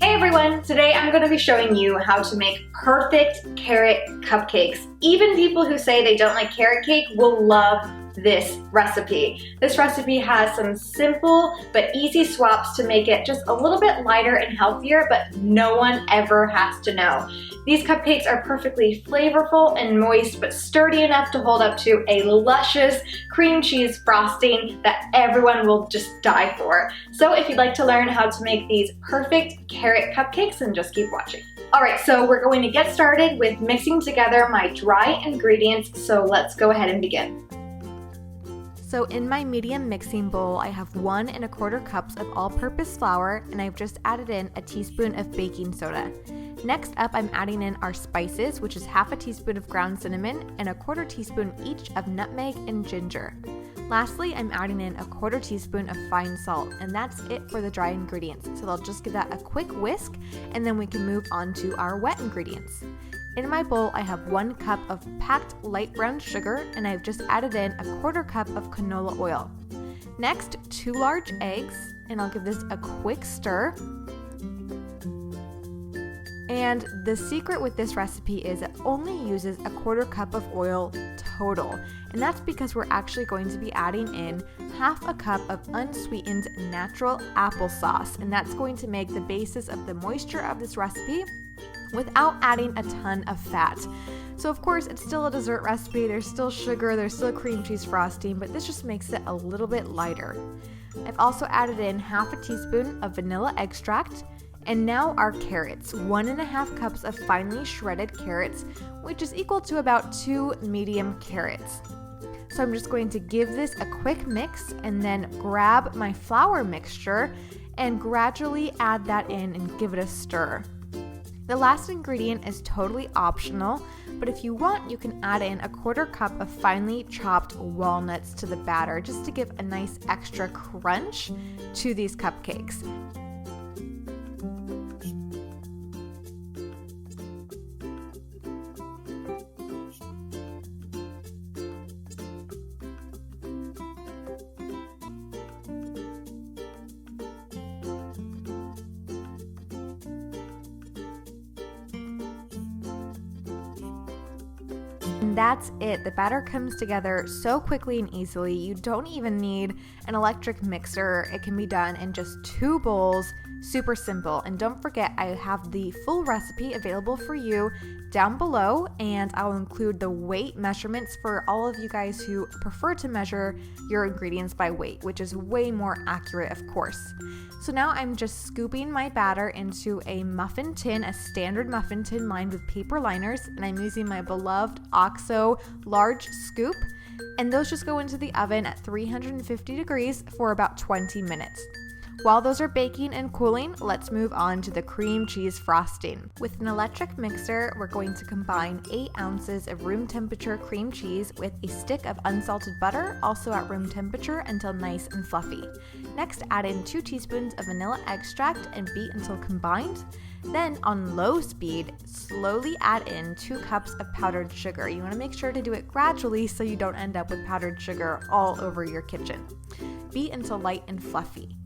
Hey everyone, today I'm going to be showing you how to make perfect carrot cupcakes. Even people who say they don't like carrot cake will love this recipe. This recipe has some simple but easy swaps to make it just a little bit lighter and healthier, but no one ever has to know. These cupcakes are perfectly flavorful and moist, but sturdy enough to hold up to a luscious cream cheese frosting that everyone will just die for. So if you'd like to learn how to make these perfect carrot cupcakes, then just keep watching. Alright, so we're going to get started with mixing together my dry ingredients, so let's go ahead and begin. So in my medium mixing bowl, I have 1 1/4 cups of all-purpose flour, and I've just added in a teaspoon of baking soda. Next up, I'm adding in our spices, which is 1/2 teaspoon of ground cinnamon and 1/4 teaspoon each of nutmeg and ginger. Lastly, I'm adding in 1/4 teaspoon of fine salt, and that's it for the dry ingredients. So I'll just give that a quick whisk, and then we can move on to our wet ingredients. In my bowl, I have 1 cup of packed light brown sugar, and I've just added in 1/4 cup of canola oil. Next, 2 large eggs, and I'll give this a quick stir. And the secret with this recipe is it only uses 1/4 cup of oil total, and that's because we're actually going to be adding in 1/2 cup of unsweetened natural applesauce, and that's going to make the basis of the moisture of this recipe without adding a ton of fat. So of course it's still a dessert recipe, there's still sugar, there's still cream cheese frosting, but this just makes it a little bit lighter. I've also added in 1/2 teaspoon of vanilla extract, and now our carrots, 1 1/2 cups of finely shredded carrots, which is equal to about 2 medium carrots. So I'm just going to give this a quick mix and then grab my flour mixture and gradually add that in and give it a stir. The last ingredient is totally optional, but if you want, you can add in 1/4 cup of finely chopped walnuts to the batter just to give a nice extra crunch to these cupcakes. And that's it. The batter comes together so quickly and easily. You don't even need an electric mixer. It can be done in just 2 bowls. Super simple. And don't forget, I have the full recipe available for you down below, and I'll include the weight measurements for all of you guys who prefer to measure your ingredients by weight, which is way more accurate, of course. So now I'm just scooping my batter into a muffin tin, a standard muffin tin lined with paper liners, and I'm using my beloved OXO large scoop, and those just go into the oven at 350 degrees for about 20 minutes. While those are baking and cooling, let's move on to the cream cheese frosting. With an electric mixer, we're going to combine 8 ounces of room temperature cream cheese with a stick of unsalted butter, also at room temperature, until nice and fluffy. Next, add in 2 teaspoons of vanilla extract and beat until combined. Then, on low speed, slowly add in 2 cups of powdered sugar. You want to make sure to do it gradually so you don't end up with powdered sugar all over your kitchen. Beat until light and fluffy.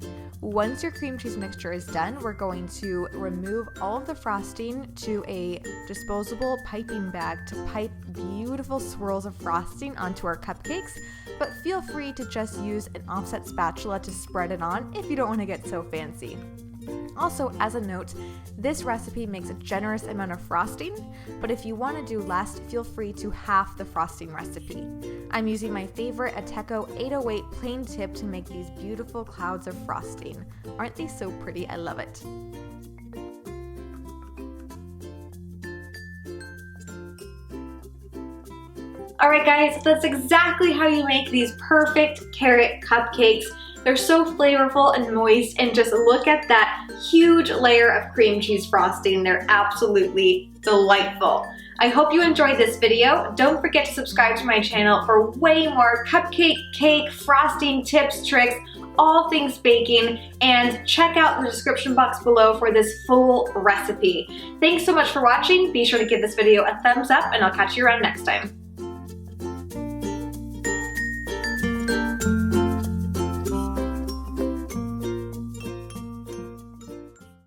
Once your cream cheese mixture is done, we're going to remove all of the frosting to a disposable piping bag to pipe beautiful swirls of frosting onto our cupcakes, but feel free to just use an offset spatula to spread it on if you don't want to get so fancy. Also, as a note, this recipe makes a generous amount of frosting, but if you want to do less, feel free to half the frosting recipe. I'm using my favorite Ateco 808 plain tip to make these beautiful clouds of frosting. Aren't they so pretty? I love it. Alright guys, that's exactly how you make these perfect carrot cupcakes. They're so flavorful and moist, and just look at that huge layer of cream cheese frosting. They're absolutely delightful. I hope you enjoyed this video. Don't forget to subscribe to my channel for way more cupcake, cake, frosting tips, tricks, all things baking, and check out the description box below for this full recipe. Thanks so much for watching. Be sure to give this video a thumbs up, and I'll catch you around next time.